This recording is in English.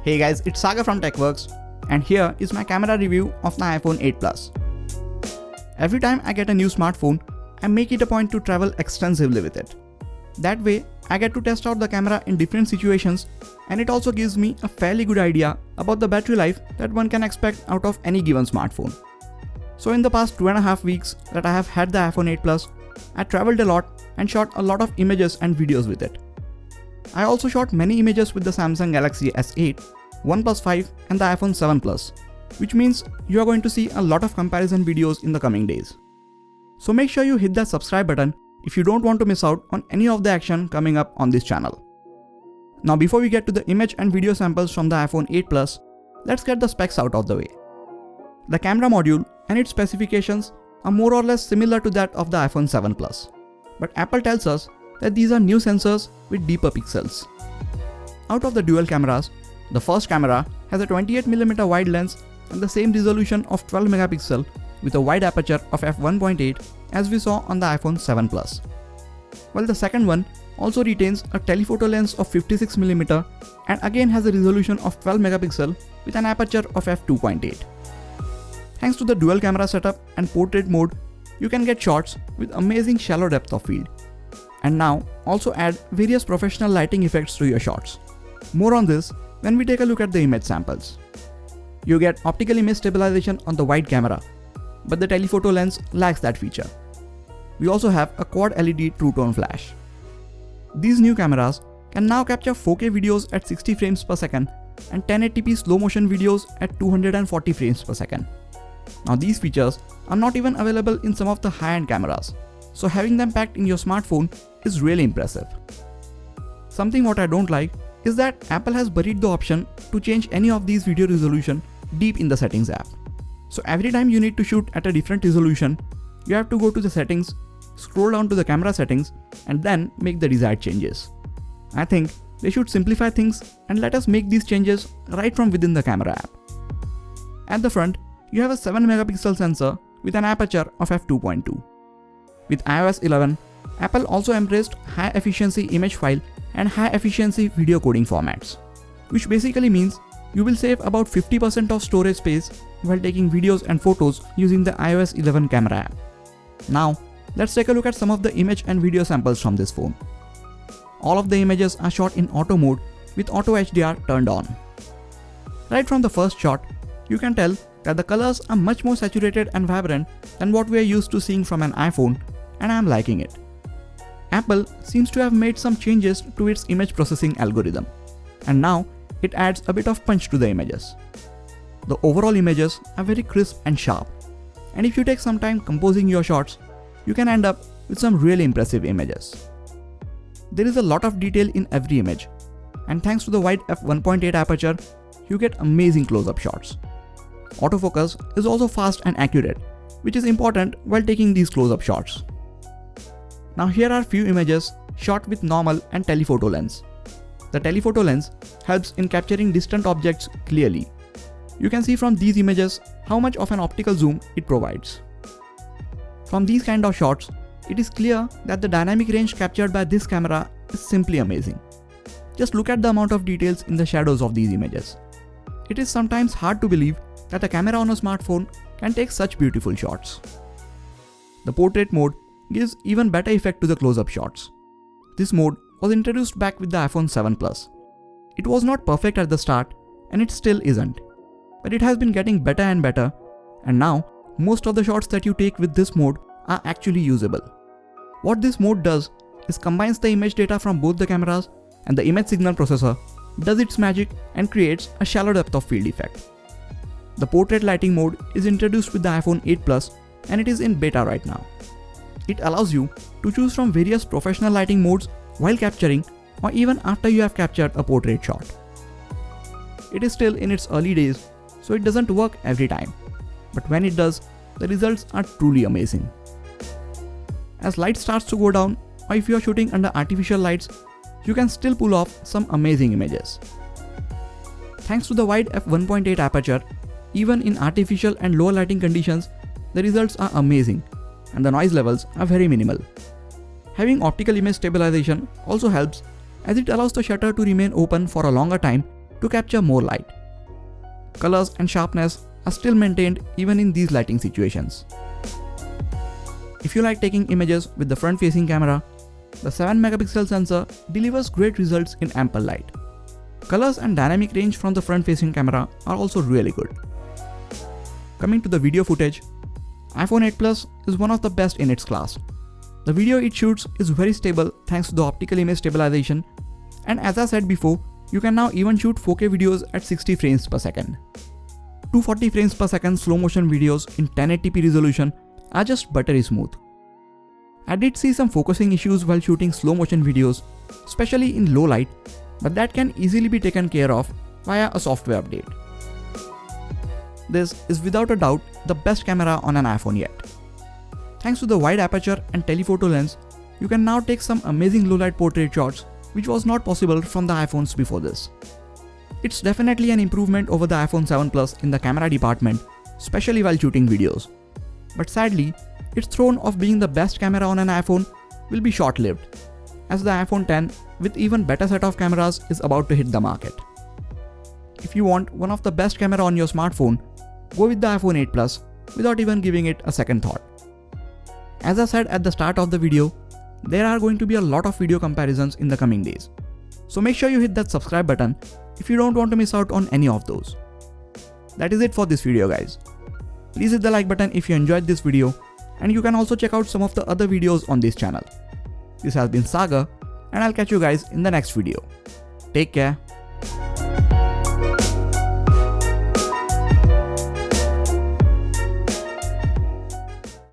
Hey guys, it's Saga from TechWorks, and here is my camera review of my iPhone 8 Plus. Every time I get a new smartphone, I make it a point to travel extensively with it. That way, I get to test out the camera in different situations, and it also gives me a fairly good idea about the battery life that one can expect out of any given smartphone. So in the past 2.5 weeks that I have had the iPhone 8 Plus, I traveled a lot and shot a lot of images and videos with it. I also shot many images with the Samsung Galaxy S8, OnePlus 5 and the iPhone 7 Plus, which means you are going to see a lot of comparison videos in the coming days. So make sure you hit that subscribe button if you don't want to miss out on any of the action coming up on this channel. Now before we get to the image and video samples from the iPhone 8 Plus, let's get the specs out of the way. The camera module and its specifications are more or less similar to that of the iPhone 7 Plus, but Apple tells us that these are new sensors with deeper pixels. Out of the dual cameras, the first camera has a 28mm wide lens and the same resolution of 12 megapixel with a wide aperture of f1.8 as we saw on the iPhone 7 Plus. While the second one also retains a telephoto lens of 56mm and again has a resolution of 12 megapixel with an aperture of f2.8. Thanks to the dual camera setup and portrait mode, you can get shots with amazing shallow depth of field. And now also add various professional lighting effects to your shots. More on this when we take a look at the image samples. You get optical image stabilization on the wide camera, but the telephoto lens lacks that feature. We also have a quad LED true tone flash. These new cameras can now capture 4K videos at 60 frames per second and 1080p slow motion videos at 240 frames per second. Now these features are not even available in some of the high-end cameras, so having them packed in your smartphone is really impressive. Something what I don't like is that Apple has buried the option to change any of these video resolution deep in the settings app. So every time you need to shoot at a different resolution, you have to go to the settings, scroll down to the camera settings and then make the desired changes. I think they should simplify things and let us make these changes right from within the camera app. At the front, you have a 7 megapixel sensor with an aperture of f2.2. With iOS 11, Apple also embraced high efficiency image file and high efficiency video coding formats, which basically means you will save about 50% of storage space while taking videos and photos using the iOS 11 camera app. Now, let's take a look at some of the image and video samples from this phone. All of the images are shot in auto mode with auto HDR turned on. Right from the first shot, you can tell that the colors are much more saturated and vibrant than what we are used to seeing from an iPhone, and I am liking it. Apple seems to have made some changes to its image processing algorithm, and now it adds a bit of punch to the images. The overall images are very crisp and sharp, and if you take some time composing your shots, you can end up with some really impressive images. There is a lot of detail in every image, and thanks to the wide f1.8 aperture, you get amazing close-up shots. Autofocus is also fast and accurate, which is important while taking these close-up shots. Now here are few images shot with normal and telephoto lens. The telephoto lens helps in capturing distant objects clearly. You can see from these images how much of an optical zoom it provides. From these kind of shots, it is clear that the dynamic range captured by this camera is simply amazing. Just look at the amount of details in the shadows of these images. It is sometimes hard to believe that a camera on a smartphone can take such beautiful shots. The portrait mode gives even better effect to the close-up shots. This mode was introduced back with the iPhone 7 Plus. It was not perfect at the start and it still isn't, but it has been getting better and better, and now most of the shots that you take with this mode are actually usable. What this mode does is combines the image data from both the cameras, and the image signal processor does its magic and creates a shallow depth of field effect. The portrait lighting mode is introduced with the iPhone 8 Plus and it is in beta right now. It allows you to choose from various professional lighting modes while capturing or even after you have captured a portrait shot. It is still in its early days, so it doesn't work every time, but when it does, the results are truly amazing. As light starts to go down, or if you are shooting under artificial lights, you can still pull off some amazing images. Thanks to the wide f1.8 aperture, even in artificial and lower lighting conditions, the results are amazing and the noise levels are very minimal. Having optical image stabilization also helps, as it allows the shutter to remain open for a longer time to capture more light. Colors and sharpness are still maintained even in these lighting situations. If you like taking images with the front-facing camera, the 7-megapixel sensor delivers great results in ample light. Colors and dynamic range from the front-facing camera are also really good. Coming to the video footage, iPhone 8 Plus is one of the best in its class. The video it shoots is very stable thanks to the optical image stabilization, and as I said before, you can now even shoot 4K videos at 60 frames per second. 240 frames per second slow motion videos in 1080p resolution are just buttery smooth. I did see some focusing issues while shooting slow motion videos, especially in low light, but that can easily be taken care of via a software update. This is without a doubt the best camera on an iPhone yet. Thanks to the wide aperture and telephoto lens, you can now take some amazing low light portrait shots which was not possible from the iPhones before this. It's definitely an improvement over the iPhone 7 Plus in the camera department, especially while shooting videos. But sadly, its throne of being the best camera on an iPhone will be short-lived, as the iPhone 10 with even better set of cameras is about to hit the market. If you want one of the best camera on your smartphone, go with the iPhone 8 Plus without even giving it a second thought. As I said at the start of the video, there are going to be a lot of video comparisons in the coming days. So make sure you hit that subscribe button if you don't want to miss out on any of those. That is it for this video, guys. Please hit the like button if you enjoyed this video, and you can also check out some of the other videos on this channel. This has been Sagar, and I'll catch you guys in the next video. Take care.